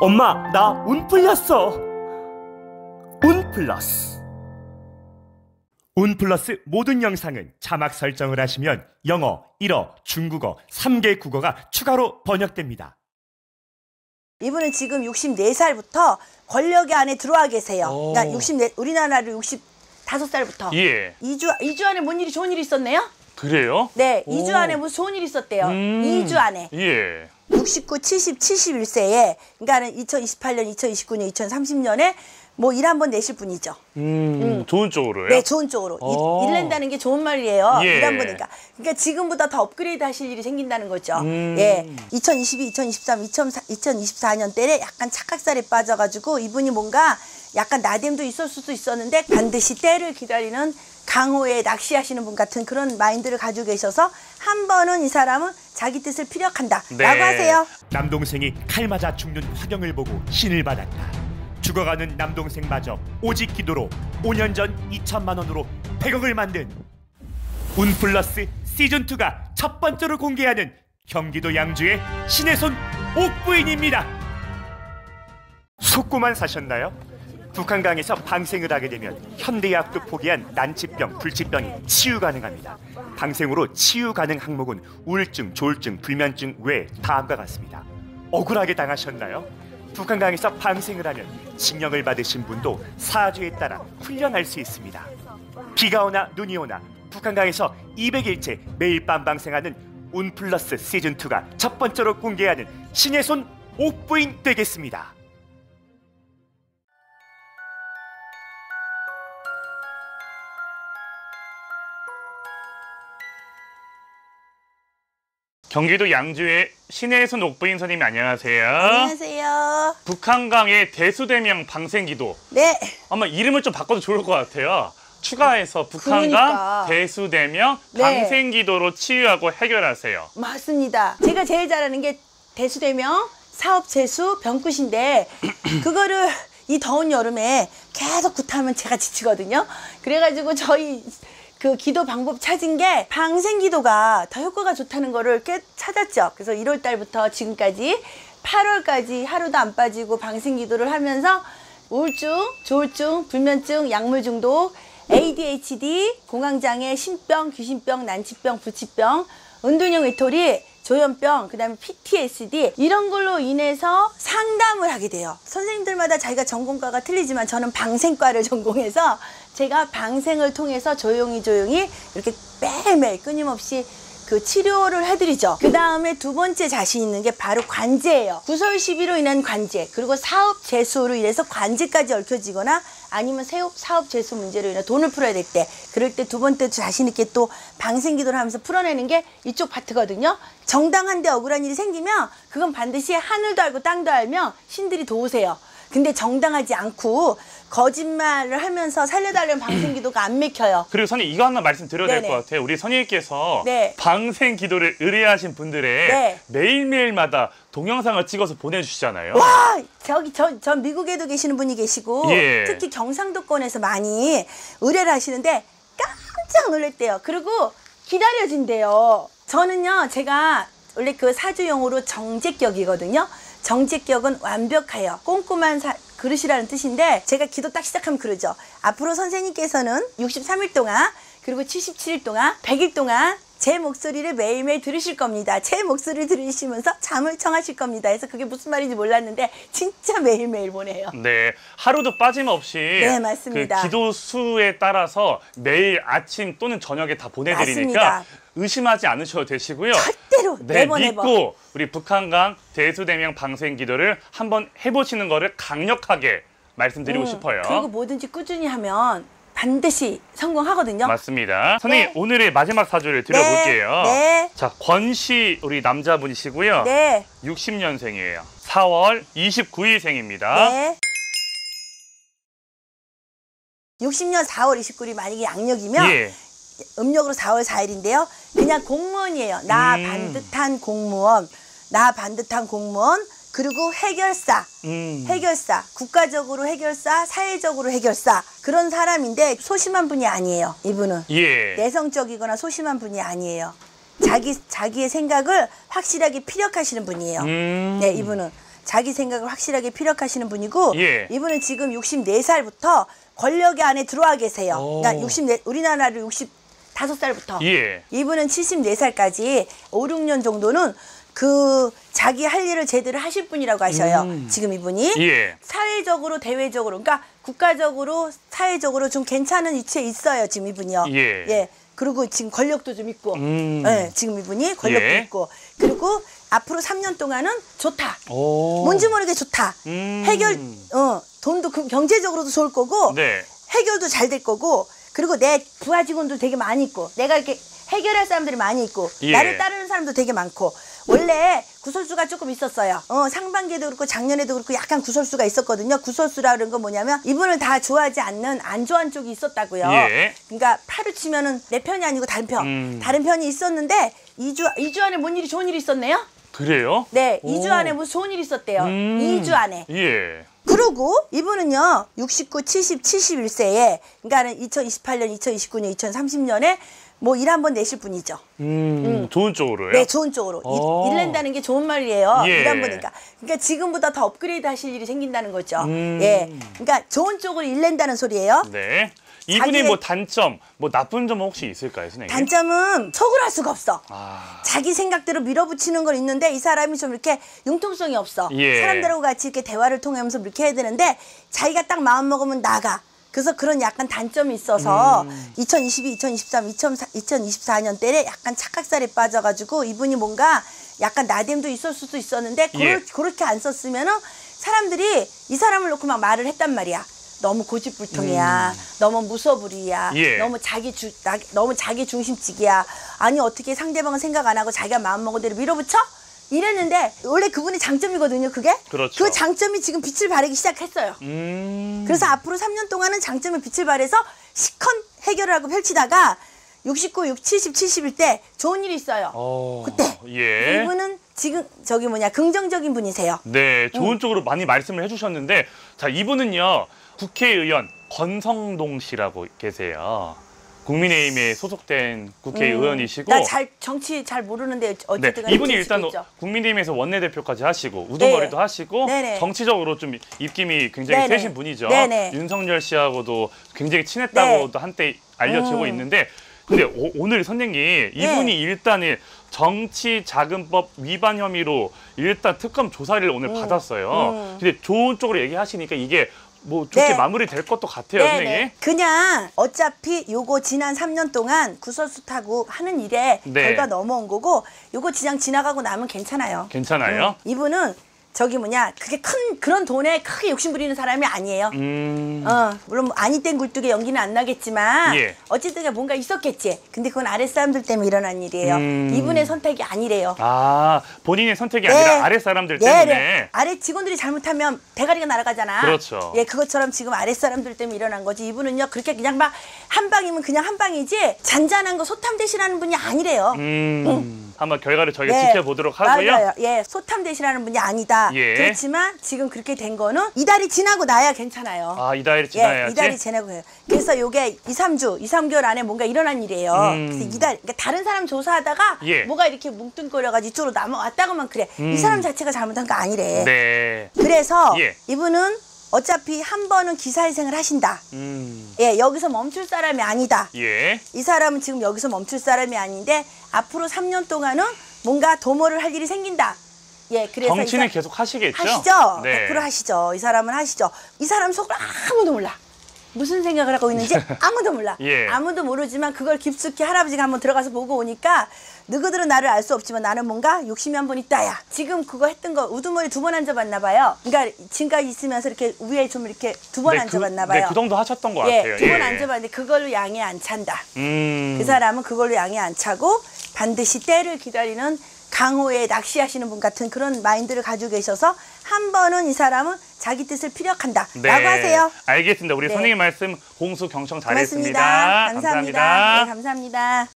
엄마, 나 운 풀렸어. 운 플러스. 운 플러스 모든 영상은 자막 설정을 하시면 영어, 일어, 중국어 3개 국어가 추가로 번역됩니다. 이분은 지금 64살부터 권력의 안에 들어와 계세요. 그러니까 우리나라를 65살부터. 예. 2주 안에 뭔 일이 좋은 일이 있었네요? 그래요? 네, 2주 안에 무슨 좋은 일이 있었대요. 2주 안에. 예. 69, 70, 71세에, 그러니까는 2028년, 2029년, 2030년에 뭐 일 한 번 내실 분이죠. 좋은 쪽으로요? 네, 좋은 쪽으로. 일 낸다는 게 좋은 말이에요. 예. 일 한 번이니까. 그러니까 지금보다 더 업그레이드 하실 일이 생긴다는 거죠. 예. 2022, 2023, 2024년 때에 약간 착각살에 빠져가지고 이분이 뭔가 약간 나댐도 있을 수도 있었는데 반드시 때를 기다리는 강호에 낚시하시는 분 같은 그런 마인드를 가지고 계셔서 한 번은 이 사람은 자기 뜻을 피력한다 라고 하세요. 남동생이 칼 맞아 죽는 화경을 보고 신을 받았다. 죽어가는 남동생마저 오직 기도로 5년 전 2천만 원으로 100억을 만든 운 플러스 시즌2가 첫 번째로 공개하는 경기도 양주의 신의 손 옥부인입니다. 속고만 사셨나요? 북한강에서 방생을 하게 되면 현대의학도 포기한 난치병, 불치병이 치유 가능합니다. 방생으로 치유 가능 항목은 우울증, 조울증, 불면증 외 다음과 같습니다. 억울하게 당하셨나요? 북한강에서 방생을 하면 징역을 받으신 분도 사주에 따라 훈련할 수 있습니다. 비가 오나 눈이 오나 북한강에서 200일째 매일 밤 방생하는 운 플러스 시즌2가 첫 번째로 공개하는 신의 손 옥부인 되겠습니다. 경기도 양주의 신의 손 옥부인 선생님 안녕하세요. 안녕하세요. 북한강의 대수대명 방생기도. 네. 아마 이름을 좀 바꿔도 좋을 것 같아요. 추가해서 북한강 그러니까. 대수대명 네. 방생기도로 치유하고 해결하세요. 맞습니다. 제가 제일 잘하는 게 대수대명, 사업재수, 병끝인데 그거를 이 더운 여름에 계속 굿하면 제가 지치거든요. 그래가지고 저희 그 기도 방법 찾은 게 방생기도가 더 효과가 좋다는 거를 꽤 찾았죠. 그래서 1월 달부터 지금까지 8월까지 하루도 안 빠지고 방생기도를 하면서 우울증, 조울증, 불면증, 약물 중독, ADHD, 공황장애, 신병, 귀신병, 난치병, 부치병, 은둔형 외톨이, 조현병, 그 다음에 PTSD 이런 걸로 인해서 상담을 하게 돼요. 선생님들마다 자기가 전공과가 틀리지만 저는 방생과를 전공해서 제가 방생을 통해서 조용히 이렇게 매일매일 끊임없이 그 치료를 해드리죠. 그 다음에 두 번째 자신 있는 게 바로 관제예요. 구설시비로 인한 관제, 그리고 사업 재수로 인해서 관제까지 얽혀지거나 아니면 사업 재수 문제로 인해 돈을 풀어야 될 때, 그럴 때 두 번째 자신 있게 또 방생기도를 하면서 풀어내는 게 이쪽 파트거든요. 정당한데 억울한 일이 생기면 그건 반드시 하늘도 알고 땅도 알면 신들이 도우세요. 근데 정당하지 않고 거짓말을 하면서 살려달라는 방생기도가 안 맥혀요. 그리고 선생님 이거 하나 말씀드려야 될 것 같아요. 우리 선생님께서 네. 방생기도를 의뢰하신 분들의 네. 매일매일마다 동영상을 찍어서 보내주시잖아요. 와, 저 미국에도 계시는 분이 계시고 예. 특히 경상도권에서 많이 의뢰를 하시는데 깜짝 놀랐대요. 그리고 기다려진대요. 저는요, 제가 원래 그 사주용어로 정제격이거든요. 정제격은 완벽해요. 꼼꼼한 그릇이라는 뜻인데 제가 기도 딱 시작하면 그러죠. 앞으로 선생님께서는 63일 동안 그리고 77일 동안 100일 동안 제 목소리를 매일매일 들으실 겁니다. 제 목소리를 들으시면서 잠을 청하실 겁니다. 그래서 그게 무슨 말인지 몰랐는데 진짜 매일매일 보내요. 네, 하루도 빠짐없이 네, 맞습니다. 그 기도 수에 따라서 매일 아침 또는 저녁에 다 보내드리니까 맞습니다. 의심하지 않으셔도 되시고요. 절대로 네, 네번 믿고 우리 북한강 대수대명 방생기도를 한번 해보시는 거를 강력하게 말씀드리고 싶어요. 그리고 뭐든지 꾸준히 하면 반드시 성공하거든요. 맞습니다. 선생님, 네. 오늘의 마지막 사주를 드려볼게요. 네. 자, 권씨 우리 남자분이시고요. 네. 60년생이에요. 4월 29일생입니다. 네. 60년 4월 29일 만약에 양력이면 예. 음력으로 4월 4일인데요. 그냥 공무원이에요. 나 반듯한 공무원. 그리고 해결사, 국가적으로 해결사, 사회적으로 해결사 그런 사람인데 소심한 분이 아니에요. 이분은 예. 내성적이거나 소심한 분이 아니에요. 자기의 생각을 확실하게 피력하시는 분이에요. 네, 이분은 자기 생각을 확실하게 피력하시는 분이고 예. 이분은 지금 64살부터 권력의 안에 들어와 계세요. 오. 그러니까 우리나라를 65살부터 예. 이분은 74살까지 5, 6년 정도는 그 자기 할 일을 제대로 하실 분이라고 하셔요. 지금 이분이 예. 사회적으로 대외적으로 그러니까 국가적으로 사회적으로 좀 괜찮은 위치에 있어요. 지금 이분이요. 예. 그리고 지금 권력도 좀 있고 예, 지금 이분이 권력도 예. 있고 그리고 앞으로 3년 동안은 좋다. 오. 뭔지 모르게 좋다. 해결 돈도 경제적으로도 좋을 거고 네. 해결도 잘 될 거고 그리고 내 부하 직원도 되게 많이 있고 내가 이렇게 해결할 사람들이 많이 있고 예. 나를 따르는 사람도 되게 많고 원래 구설수가 조금 있었어요. 상반기에도 그렇고 작년에도 그렇고 약간 구설수가 있었거든요. 구설수라는 건 뭐냐면 이분을 다 좋아하지 않는 안 좋아하는 쪽이 있었다고요. 예. 그러니까 팔을 치면은 내 편이 아니고 다른 편. 다른 편이 있었는데 2주 안에 뭔 일이 좋은 일이 있었네요. 그래요? 네, 오. 2주 안에 무슨 좋은 일이 있었대요. 2주 안에. 예. 그러고 이분은요 69, 70, 71세에 그러니까 2028년, 2029년, 2030년에 뭐 일 한번 내실 분이죠. 좋은 쪽으로요? 네, 좋은 쪽으로. 일 낸다는 게 좋은 말이에요. 예. 일 한 번이니까. 그러니까 지금보다 더 업그레이드 하실 일이 생긴다는 거죠. 예. 그러니까 좋은 쪽으로 일 낸다는 소리예요. 네. 이분이 자기의- 뭐 단점, 뭐 나쁜 점은 혹시 있을까요, 선생님? 단점은 속을 할 수가 없어. 아. 자기 생각대로 밀어붙이는 건 있는데 이 사람이 좀 이렇게 융통성이 없어. 예. 사람들하고 같이 이렇게 대화를 통하면서 이렇게 해야 되는데 자기가 딱 마음 먹으면 나가. 그래서 그런 약간 단점이 있어서 2022, 2023, 2024년 때에 약간 착각살에 빠져가지고 이분이 뭔가 약간 나댐도 있을 수도 있었는데 예. 그렇게 안 썼으면은 사람들이 이 사람을 놓고 막 말을 했단 말이야. 너무 고집불통이야. 너무 무서부리야. 예. 너무 자기 중심직이야. 아니 어떻게 상대방은 생각 안 하고 자기가 마음먹은 대로 밀어붙여? 이랬는데 원래 그분의 장점이거든요. 그게. 그렇죠. 그 장점이 지금 빛을 발하기 시작했어요. 그래서 앞으로 3년 동안은 장점의 빛을 발해서 시컨 해결을 하고 펼치다가 69, 70, 70일 때 좋은 일이 있어요. 그때. 예. 이분은 지금 긍정적인 분이세요. 네, 좋은 쪽으로 많이 말씀을 해주셨는데, 자, 이분은요, 국회의원 권성동 씨라고 계세요. 국민의힘에 소속된 국회의원이시고, 나 정치 잘 모르는데 네, 어쨌든 간에 이분이 있을 일단 수도 있죠. 국민의힘에서 원내대표까지 하시고 우두머리도 네. 하시고 네네. 정치적으로 좀 입김이 굉장히 네네. 세신 분이죠. 네네. 윤석열 씨하고도 굉장히 친했다고도 한때 알려지고 있는데 근데 오늘 선생님 이분이 일단은 정치자금법 위반 혐의로 일단 특검 조사를 오늘 받았어요. 근데 좋은 쪽으로 얘기하시니까 이게 뭐 좋게 네. 마무리될 것도 같아요, 선생님. 그냥 어차피 요거 지난 3년 동안 구설수 타고 하는 일에 네. 결과 넘어온 거고 요거 그냥 지나가고 나면 괜찮아요. 괜찮아요? 이분은 그게 큰 그런 돈에 크게 욕심 부리는 사람이 아니에요. 물론 뭐 아니 땐 굴뚝에 연기는 안 나겠지만 예. 어쨌든 뭔가 있었겠지. 근데 그건 아랫사람들 때문에 일어난 일이에요. 이분의 선택이 아니래요. 아, 본인의 선택이 네. 아니라 아랫사람들 때문에. 아래 직원들이 잘못하면 대가리가 날아가잖아. 그렇죠. 예, 그것처럼 지금 아랫사람들 때문에 일어난 거지. 이분은요, 그렇게 그냥 막 한 방이면 그냥 한 방이지, 잔잔한 거 소탐 대신하는 분이 아니래요. 한번 결과를 저희가 네, 지켜보도록 하고요. 맞아요. 예, 소탐 대신하는 분이 아니다. 예. 그렇지만 지금 그렇게 된 거는 이달이 지나고 나야 괜찮아요. 아, 이달이 지나야지. 예, 이달이 지나고 해요. 그래서 요게 2, 3개월 안에 뭔가 일어난 일이에요. 그래서 그러니까 다른 사람 조사하다가 예. 뭐가 이렇게 뭉뚱거려가지고 이쪽으로 넘어왔다고만 그래. 이 사람 자체가 잘못한 거 아니래. 네. 그래서 예. 이분은 어차피 한 번은 기사회생을 하신다. 예, 여기서 멈출 사람이 아니다. 예. 이 사람은 지금 여기서 멈출 사람이 아닌데 앞으로 3년 동안은 뭔가 도모를 할 일이 생긴다. 예, 그래서 정치는 계속 하시겠죠? 하시죠. 네. 100% 하시죠. 이 사람은 하시죠. 이 사람 속을 아무도 몰라. 무슨 생각을 하고 있는지 아무도 몰라. 예. 아무도 모르지만 그걸 깊숙이 할아버지가 한번 들어가서 보고 오니까 너희들은 나를 알 수 없지만 나는 뭔가 욕심이 한 번 있다야. 지금 그거 했던 거 우두머리 2번 앉아봤나 봐요. 그러니까 지금까지 있으면서 이렇게 위에 좀 이렇게 2번 앉아봤나 봐요. 네, 그 정도 하셨던 것 예, 같아요. 2번 앉아봤는데 그걸로 양에 안 찬다. 그 사람은 그걸로 양에 안 차고 반드시 때를 기다리는 강호에 낚시하시는 분 같은 그런 마인드를 가지고 계셔서 한 번은 이 사람은 자기 뜻을 피력한다. 네. 라고 하세요. 알겠습니다. 우리 네. 선생님 말씀 공수 경청 고맙습니다. 잘했습니다. 감사합니다. 네, 감사합니다.